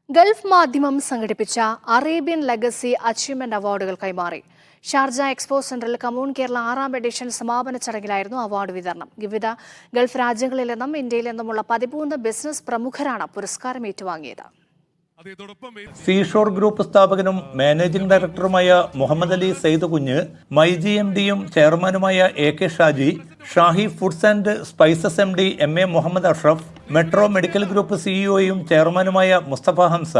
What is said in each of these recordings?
Gulf മാധ്യമം സംഘടിപ്പിച്ച Arabian legacy achievement അവാർഡുകൾ കൈമാറി. ഷാർജ എക്സ്പോ സെന്ററിൽ കമൂൺ കേരള 6ാം എഡിഷൻ സമാപന ചടങ്ങിലായിരുന്നു അവാർഡ് വിതരണം. വിവിധ ഗൾഫ് രാജ്യങ്ങളിൽ നിന്നും ഇന്ത്യയിൽ നിന്നുമുള്ള 13 ബിസിനസ് പ്രമുഖരാണ് പുരസ്കാരം ഏറ്റുവാങ്ങിയത്. സീഷോർ ഗ്രൂപ്പ് സ്ഥാപകനും മാനേജിംഗ് ഡയറക്ടറുമായ മുഹമ്മദ് അലി സെയ്ദ് കുഞ്ഞ്, MyGMDയും ചെയർമാനുമായ AK Shaji, Shahi foods and spices MD MA Muhammad Ashraf, metro medical group സിഇഒയും ചെയർമാനുമായ മുസ്തഫ ഹംസ,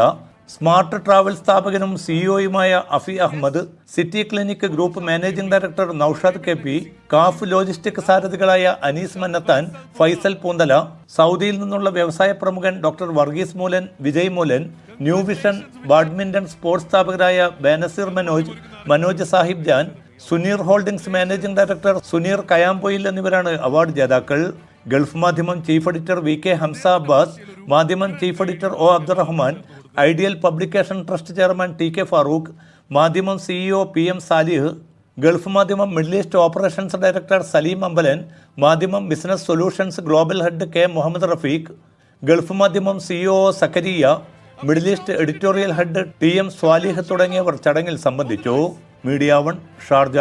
സ്മാർട്ട് ട്രാവൽ സ്ഥാപകനും സിഇഒയുമായ Afi Ahmed, city clinic group managing director Naushad KP, Kaf logistic സാരഥികളായ അനീസ് മന്നത്താൻ, ഫൈസൽ പൂന്തല, സൗദിയിൽ നിന്നുള്ള വ്യവസായ പ്രമുഖൻ doctor Varghese Moolan, Vijay Moolan, new vision badminton sports സ്ഥാപകരായ Benazir Manoj Sahib Jan, Suneer holdings managing director Suneer Kayampoyil എന്നിവരാണ് അവാർഡ് ജേതാക്കൾ. Gulf Madhyamam chief editor VK Hamza Abbas, Madhyamam chief editor O Abdurahman, ideal publication trust chairman TK Farooq, Madhyamam CEO PM Salih, Gulf Madhyamam Middle East operations director Saleem Ambalan, Madhyamam business solutions global head K Muhammad Rafeeq, Gulf Madhyamam CEO Zakariya, Middle East editorial head TM Swalih തുടങ്ങിയവർ ചടങ്ങിൽ സംബന്ധിച്ചു. Media 1 Sharjah.